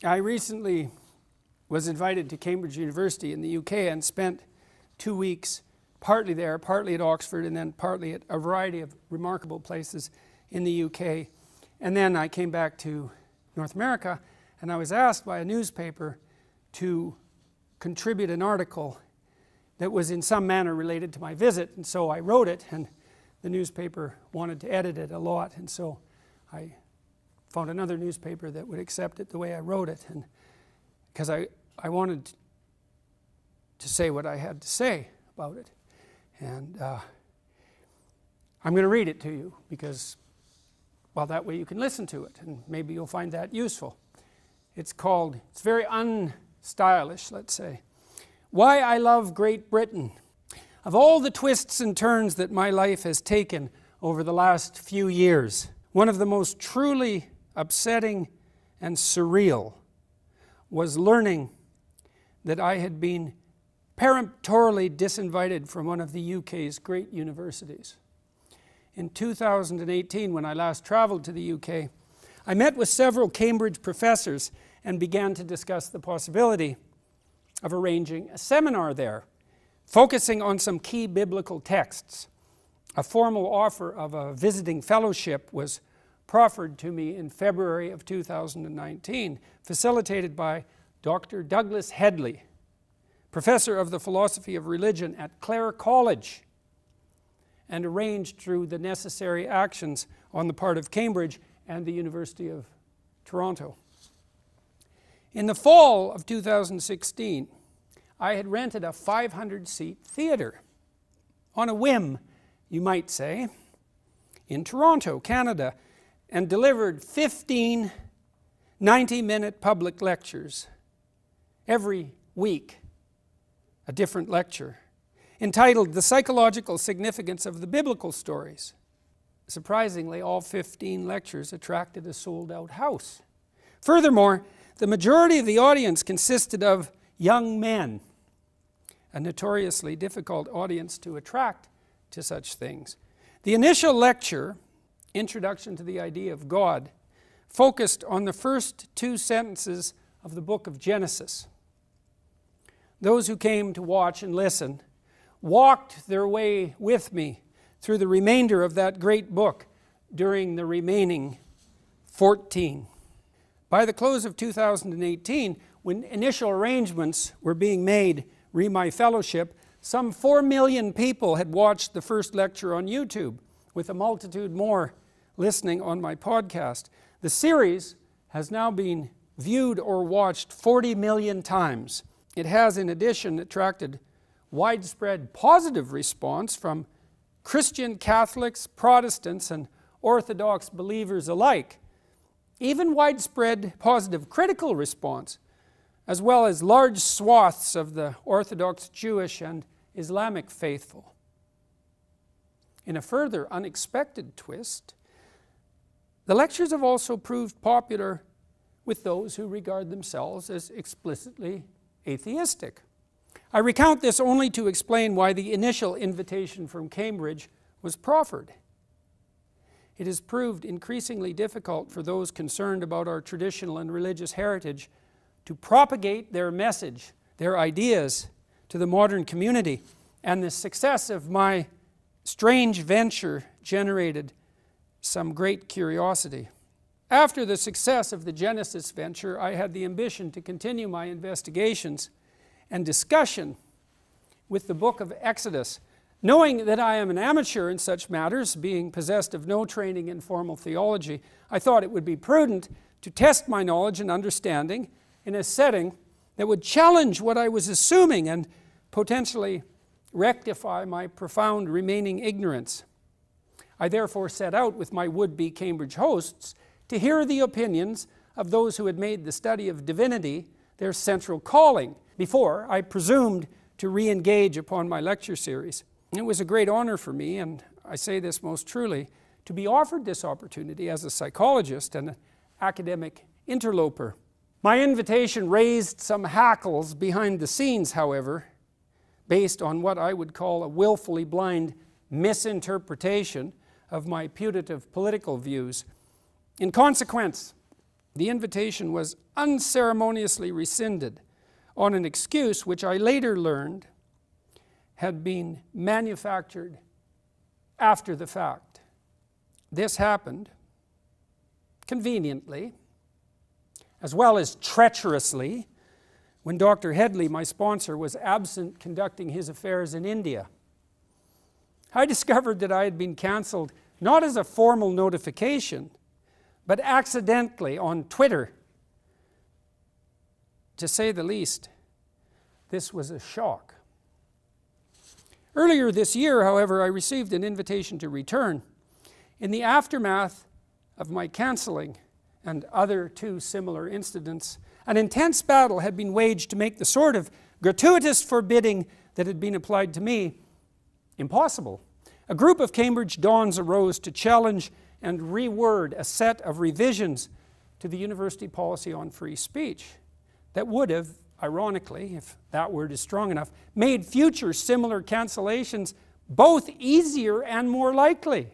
I recently was invited to Cambridge University in the UK and spent 2 weeks partly there, partly at Oxford, and then partly at a variety of remarkable places in the UK. And then I came back to North America, and I was asked by a newspaper to contribute an article that was in some manner related to my visit, and so I wrote it, and the newspaper wanted to edit it a lot, and so I found another newspaper that would accept it the way I wrote it, and because I wanted to say what I had to say about it. And I'm going to read it to you because, well, that way you can listen to it and maybe you'll find that useful. It's very unstylish, let's say. Why I Love Great Britain. Of all the twists and turns that my life has taken over the last few years, one of the most truly upsetting and surreal was learning that I had been peremptorily disinvited from one of the UK's great universities. In 2018, when I last traveled to the UK, I met with several Cambridge professors and began to discuss the possibility of arranging a seminar there, focusing on some key biblical texts. A formal offer of a visiting fellowship was proffered to me in February of 2019, facilitated by Dr. Douglas Headley, professor of the philosophy of religion at Clare College, and arranged through the necessary actions on the part of Cambridge and the University of Toronto. In the fall of 2016, I had rented a 500-seat theater, on a whim, you might say, in Toronto, Canada, and delivered 15 90-minute public lectures every week, a different lecture, entitled The Psychological Significance of the Biblical Stories. Surprisingly, all 15 lectures attracted a sold-out house. Furthermore, the majority of the audience consisted of young men, a notoriously difficult audience to attract to such things. The initial lecture, Introduction to the Idea of God, focused on the first 2 sentences of the book of Genesis. Those who came to watch and listen walked their way with me through the remainder of that great book during the remaining 14. By the close of 2018, when initial arrangements were being made re my fellowship, some 4 million people had watched the first lecture on YouTube, with a multitude more listening on my podcast. The series has now been viewed or watched 40 million times. It has, in addition, attracted widespread positive response from Christian Catholics, Protestants, and Orthodox believers alike. Even widespread positive critical response, as well as large swaths of the Orthodox Jewish and Islamic faithful. In a further unexpected twist, the lectures have also proved popular with those who regard themselves as explicitly atheistic. I recount this only to explain why the initial invitation from Cambridge was proffered. It has proved increasingly difficult for those concerned about our traditional and religious heritage to propagate their message, their ideas, to the modern community, and the success of my strange venture generated some great curiosity. After the success of the Genesis venture, I had the ambition to continue my investigations and discussion with the book of Exodus. Knowing that I am an amateur in such matters, being possessed of no training in formal theology, I thought it would be prudent to test my knowledge and understanding in a setting that would challenge what I was assuming and potentially rectify my profound remaining ignorance. I therefore set out with my would-be Cambridge hosts to hear the opinions of those who had made the study of divinity their central calling before I presumed to re-engage upon my lecture series. It was a great honor for me, and I say this most truly, to be offered this opportunity as a psychologist and an academic interloper. My invitation raised some hackles behind the scenes, however, based on what I would call a willfully blind misinterpretation of my putative political views. In consequence, the invitation was unceremoniously rescinded on an excuse which I later learned had been manufactured after the fact. This happened conveniently, as well as treacherously, when Dr. Headley, my sponsor, was absent conducting his affairs in India. I discovered that I had been cancelled not as a formal notification, but accidentally on Twitter. To say the least, this was a shock. Earlier this year, however, I received an invitation to return. In the aftermath of my cancelling and other two similar incidents, an intense battle had been waged to make the sort of gratuitous forbidding that had been applied to me impossible. A group of Cambridge dons arose to challenge and reword a set of revisions to the university policy on free speech that would have, ironically, if that word is strong enough, made future similar cancellations both easier and more likely.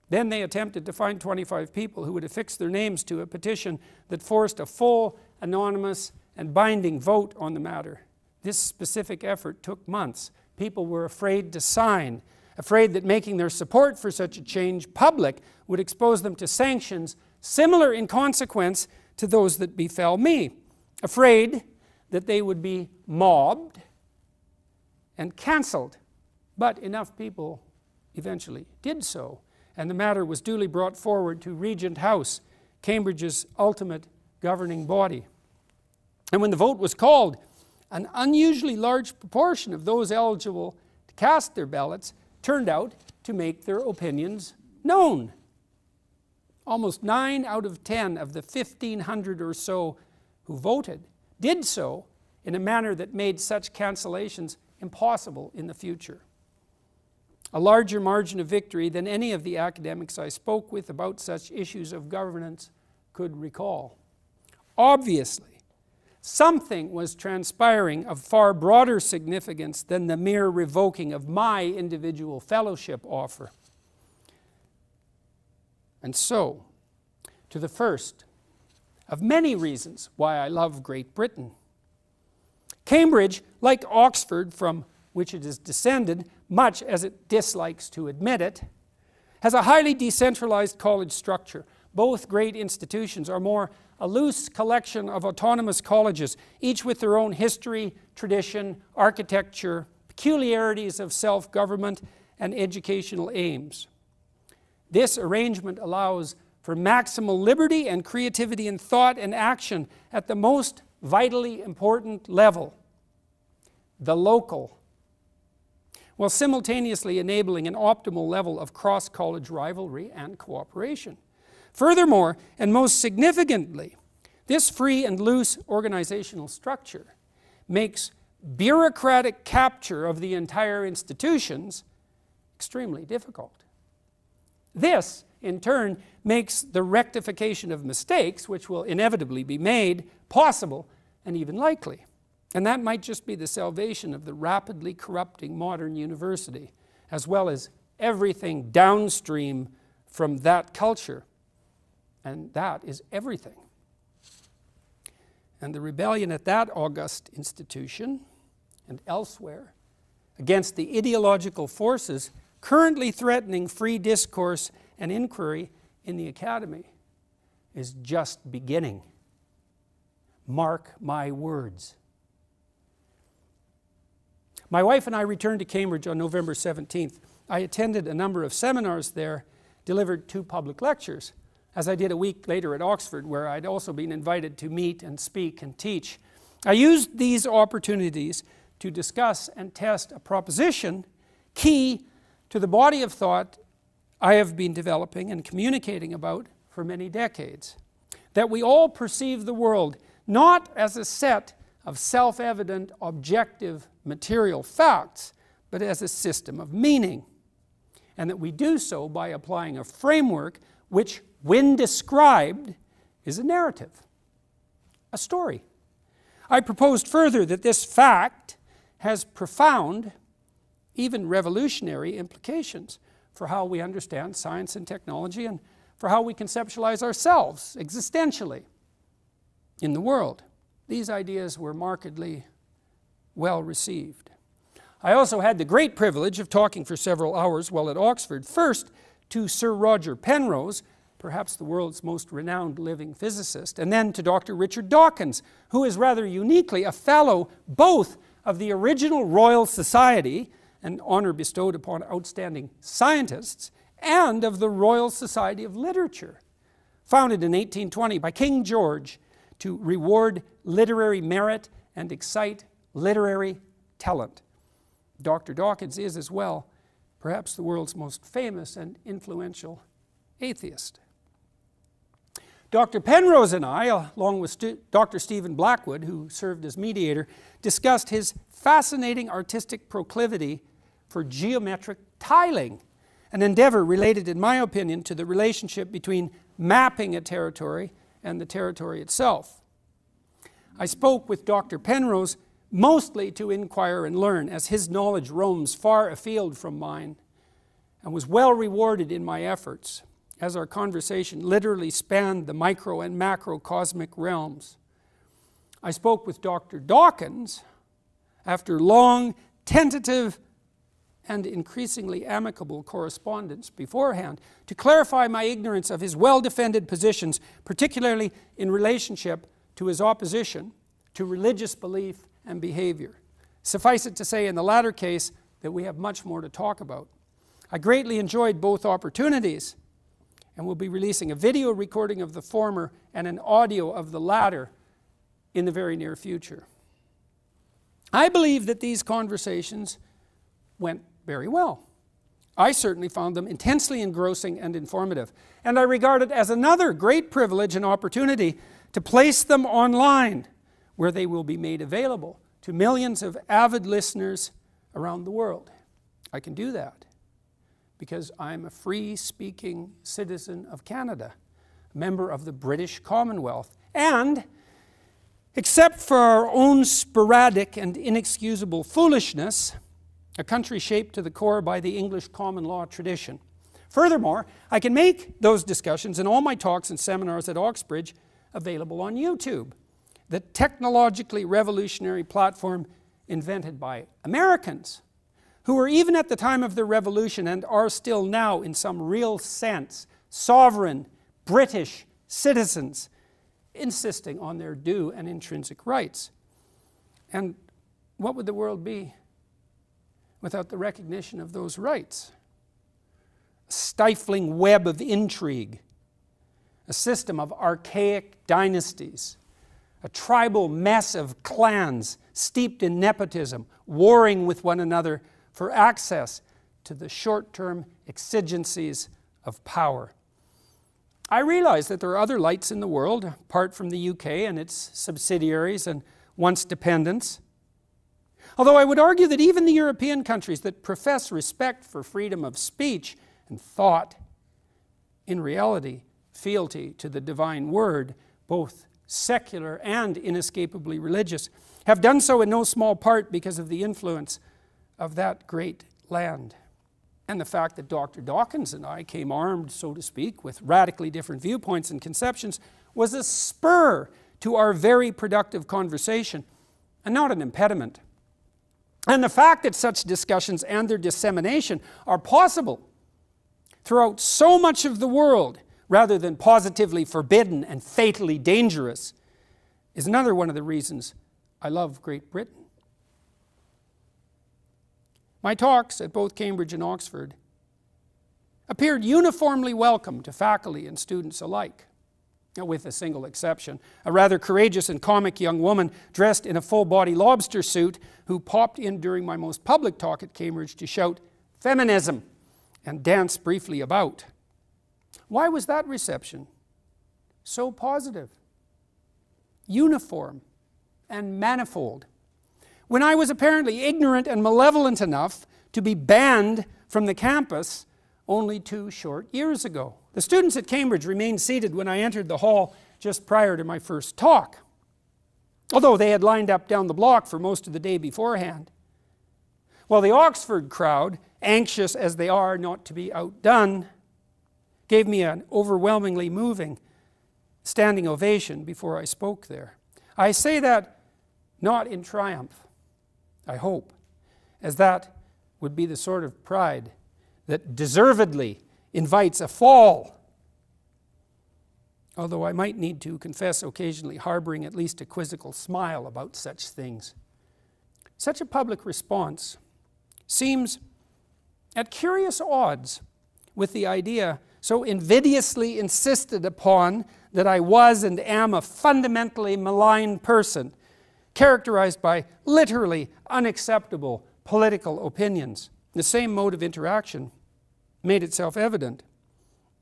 Then they attempted to find 25 people who would affix their names to a petition that forced a full, anonymous, and binding vote on the matter. This specific effort took months. People were afraid to sign, afraid that making their support for such a change public would expose them to sanctions similar in consequence to those that befell me, afraid that they would be mobbed and cancelled. But enough people eventually did so, and the matter was duly brought forward to Regent House, Cambridge's ultimate governing body. And when the vote was called, an unusually large proportion of those eligible to cast their ballots turned out to make their opinions known. Almost 9 out of 10 of the 1,500 or so who voted did so in a manner that made such cancellations impossible in the future. A larger margin of victory than any of the academics I spoke with about such issues of governance could recall. Obviously, something was transpiring of far broader significance than the mere revoking of my individual fellowship offer. And so, to the first of many reasons why I love Great Britain. Cambridge, like Oxford, from which it is descended, much as it dislikes to admit it, has a highly decentralized college structure. Both great institutions are more a loose collection of autonomous colleges, each with their own history, tradition, architecture, peculiarities of self-government, and educational aims. This arrangement allows for maximal liberty and creativity in thought and action at the most vitally important level, the local, while simultaneously enabling an optimal level of cross-college rivalry and cooperation. Furthermore, and most significantly, this free and loose organizational structure makes bureaucratic capture of the entire institutions extremely difficult. This, in turn, makes the rectification of mistakes, which will inevitably be made, possible and even likely. And that might just be the salvation of the rapidly corrupting modern university, as well as everything downstream from that culture. And that is everything. And the rebellion at that august institution and elsewhere against the ideological forces currently threatening free discourse and inquiry in the academy is just beginning. Mark my words. My wife and I returned to Cambridge on November 17th. I attended a number of seminars there, delivered 2 public lectures, as I did a week later at Oxford, where I'd also been invited to meet and speak and teach. I used these opportunities to discuss and test a proposition key to the body of thought I have been developing and communicating about for many decades. That we all perceive the world not as a set of self-evident, objective, material facts, but as a system of meaning. And that we do so by applying a framework which, when described, is a narrative, a story. I proposed further that this fact has profound, even revolutionary implications for how we understand science and technology and for how we conceptualize ourselves existentially. in the world. These ideas were markedly well received. I also had the great privilege of talking for several hours while at Oxford, first to Sir Roger Penrose, perhaps the world's most renowned living physicist, and then to Dr. Richard Dawkins, who is rather uniquely a fellow both of the original Royal Society, an honor bestowed upon outstanding scientists, and of the Royal Society of Literature, founded in 1820 by King George to reward literary merit and excite literary talent. Dr. Dawkins is as well perhaps the world's most famous and influential atheist. Dr. Penrose and I, along with Dr. Stephen Blackwood, who served as mediator, discussed his fascinating artistic proclivity for geometric tiling, an endeavor related, in my opinion, to the relationship between mapping a territory and the territory itself. I spoke with Dr. Penrose mostly to inquire and learn, as his knowledge roams far afield from mine, and was well rewarded in my efforts, as our conversation literally spanned the micro and macro cosmic realms. I spoke with Dr. Dawkins after long, tentative, and increasingly amicable correspondence beforehand to clarify my ignorance of his well-defended positions, particularly in relationship to his opposition to religious belief and behavior. Suffice it to say, in the latter case, that we have much more to talk about. I greatly enjoyed both opportunities, and will be releasing a video recording of the former and an audio of the latter in the very near future. I believe that these conversations went very well. I certainly found them intensely engrossing and informative, and I regard it as another great privilege and opportunity to place them online, where they will be made available to millions of avid listeners around the world. I can do that because I'm a free-speaking citizen of Canada, a member of the British Commonwealth, and, except for our own sporadic and inexcusable foolishness, a country shaped to the core by the English common law tradition. Furthermore, I can make those discussions and all my talks and seminars at Oxbridge available on YouTube, the technologically revolutionary platform invented by Americans, who were, even at the time of the revolution and are still now in some real sense, sovereign British citizens, insisting on their due and intrinsic rights. And what would the world be without the recognition of those rights? A stifling web of intrigue, a system of archaic dynasties, a tribal mess of clans steeped in nepotism, warring with one another for access to the short-term exigencies of power. I realize that there are other lights in the world, apart from the UK and its subsidiaries and once dependents. Although I would argue that even the European countries that profess respect for freedom of speech and thought, in reality, fealty to the divine word, both secular and inescapably religious, have done so in no small part because of the influence of that great land. And the fact that Dr. Dawkins and I came armed, so to speak, with radically different viewpoints and conceptions was a spur to our very productive conversation, and not an impediment. And the fact that such discussions and their dissemination are possible throughout so much of the world, rather than positively forbidden and fatally dangerous, is another one of the reasons I love Great Britain. My talks at both Cambridge and Oxford appeared uniformly welcome to faculty and students alike, with a single exception, a rather courageous and comic young woman dressed in a full-body lobster suit who popped in during my most public talk at Cambridge to shout "feminism" and dance briefly about. Why was that reception so positive, uniform, and manifold, when I was apparently ignorant and malevolent enough to be banned from the campus only 2 short years ago? The students at Cambridge remained seated when I entered the hall just prior to my first talk, although they had lined up down the block for most of the day beforehand. While the Oxford crowd, anxious as they are not to be outdone, gave me an overwhelmingly moving standing ovation before I spoke there. I say that not in triumph, I hope, as that would be the sort of pride that deservedly invites a fall, although I might need to confess occasionally harboring at least a quizzical smile about such things. Such a public response seems at curious odds with the idea so invidiously insisted upon that I was and am a fundamentally malign person, characterized by literally unacceptable political opinions. The same mode of interaction made itself evident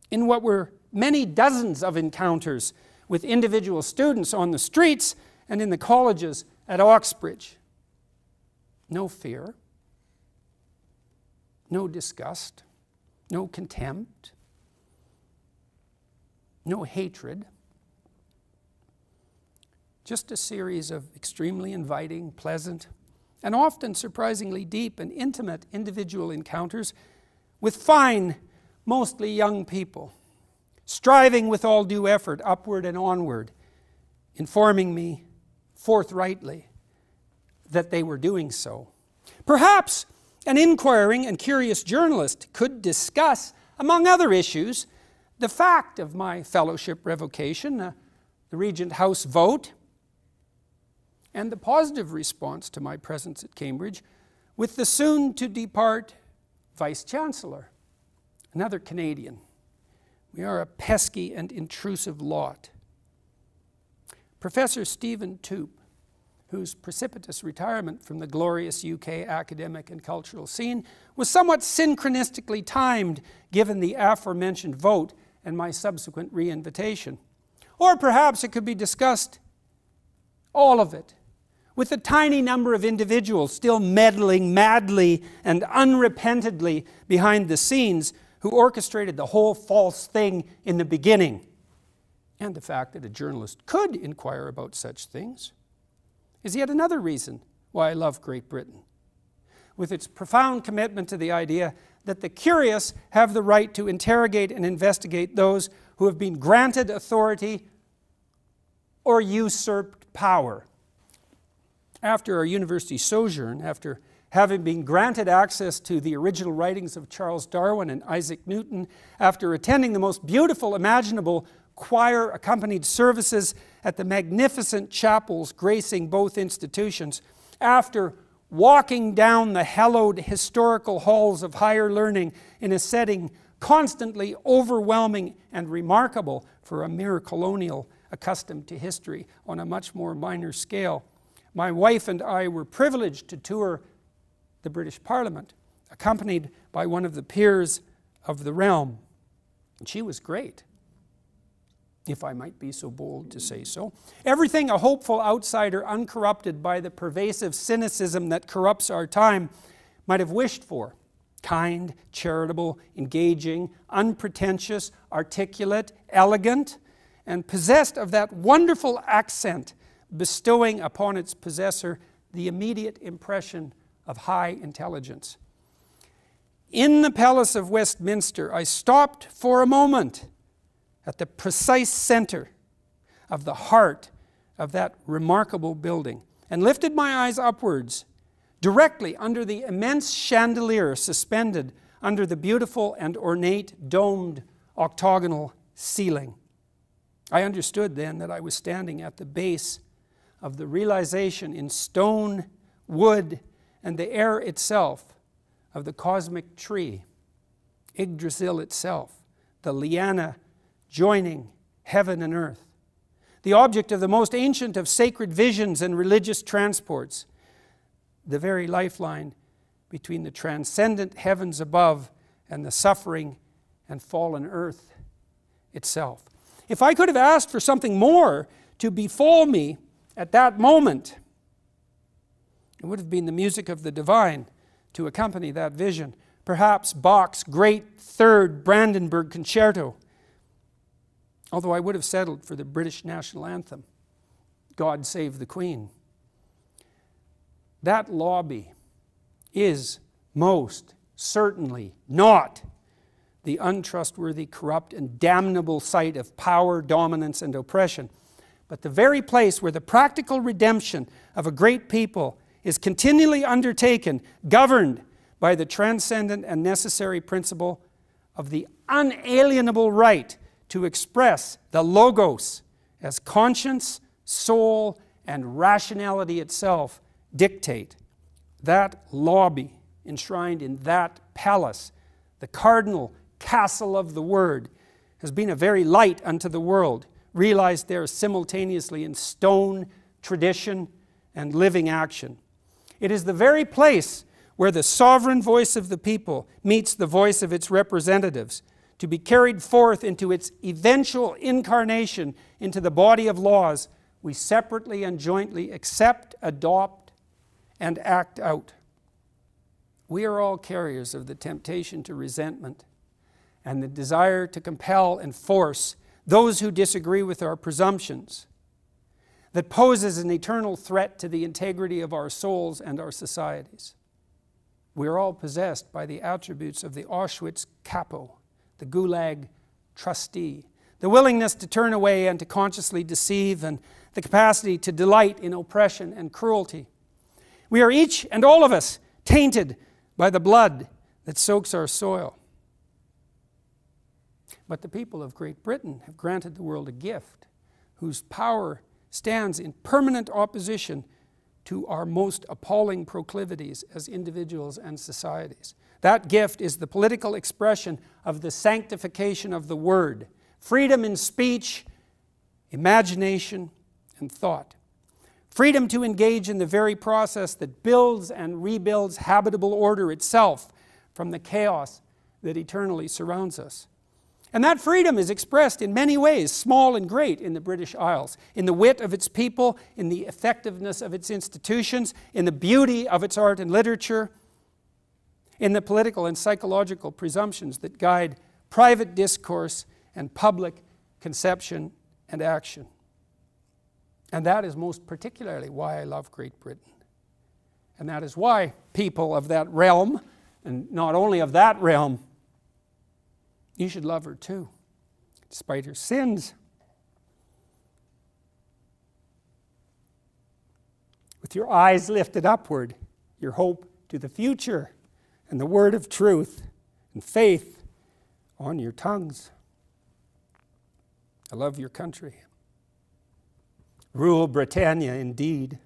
in what were many dozens of encounters with individual students on the streets and in the colleges at Oxbridge. No fear, no disgust, no contempt, no hatred, just a series of extremely inviting, pleasant, and often surprisingly deep and intimate individual encounters with fine, mostly young people, striving with all due effort upward and onward, informing me forthrightly that they were doing so. Perhaps an inquiring and curious journalist could discuss, among other issues, the fact of my fellowship revocation, the Regent House vote, and the positive response to my presence at Cambridge with the soon-to-depart Vice-Chancellor, another Canadian. We are a pesky and intrusive lot. Professor Stephen Toop, whose precipitous retirement from the glorious UK academic and cultural scene was somewhat synchronistically timed given the aforementioned vote and my subsequent re-invitation. Or perhaps it could be discussed, all of it, with a tiny number of individuals still meddling madly and unrepentantly behind the scenes who orchestrated the whole false thing in the beginning, and the fact that a journalist could inquire about such things is yet another reason why I love Great Britain, with its profound commitment to the idea that the curious have the right to interrogate and investigate those who have been granted authority or usurped power. After our university sojourn, after having been granted access to the original writings of Charles Darwin and Isaac Newton, after attending the most beautiful imaginable choir-accompanied services at the magnificent chapels gracing both institutions, after walking down the hallowed historical halls of higher learning in a setting constantly overwhelming and remarkable for a mere colonial accustomed to history on a much more minor scale, my wife and I were privileged to tour the British Parliament, accompanied by one of the peers of the realm. And she was great, if I might be so bold to say so. Everything a hopeful outsider uncorrupted by the pervasive cynicism that corrupts our time might have wished for. Kind, charitable, engaging, unpretentious, articulate, elegant, and possessed of that wonderful accent bestowing upon its possessor the immediate impression of high intelligence. In the Palace of Westminster, I stopped for a moment at the precise center of the heart of that remarkable building and lifted my eyes upwards, directly under the immense chandelier suspended under the beautiful and ornate domed octagonal ceiling. I understood then that I was standing at the base of the realization in stone, wood, and the air itself of the cosmic tree, Yggdrasil itself, the liana joining heaven and earth, the object of the most ancient of sacred visions and religious transports, the very lifeline between the transcendent heavens above and the suffering and fallen earth itself. If I could have asked for something more to befall me at that moment, it would have been the music of the divine to accompany that vision. Perhaps Bach's great Third Brandenburg Concerto, although I would have settled for the British national anthem, God Save the Queen. That lobby is most certainly not the untrustworthy, corrupt, and damnable site of power, dominance, and oppression, but the very place where the practical redemption of a great people is continually undertaken, governed by the transcendent and necessary principle of the unalienable right to express the logos as conscience, soul, and rationality itself dictate. That lobby enshrined in that palace, the cardinal castle of the Word, has been a very light unto the world, realized there simultaneously in stone, tradition, and living action. It is the very place where the sovereign voice of the people meets the voice of its representatives, to be carried forth into its eventual incarnation into the body of laws we separately and jointly accept, adopt, and act out. We are all carriers of the temptation to resentment and the desire to compel and force those who disagree with our presumptions, that poses an eternal threat to the integrity of our souls and our societies. We are all possessed by the attributes of the Auschwitz capo, the Gulag trustee, the willingness to turn away and to consciously deceive, and the capacity to delight in oppression and cruelty. We are each and all of us tainted by the blood that soaks our soil. But the people of Great Britain have granted the world a gift whose power stands in permanent opposition to our most appalling proclivities as individuals and societies. That gift is the political expression of the sanctification of the Word, freedom in speech, imagination, and thought. Freedom to engage in the very process that builds and rebuilds habitable order itself from the chaos that eternally surrounds us. And that freedom is expressed in many ways, small and great, in the British Isles, in the wit of its people, in the effectiveness of its institutions, in the beauty of its art and literature, in the political and psychological presumptions that guide private discourse and public conception and action. And that is most particularly why I love Great Britain. And that is why people of that realm, and not only of that realm, you should love her too, despite her sins. With your eyes lifted upward, your hope to the future, and the word of truth and faith on your tongues. I love your country. Rule Britannia indeed.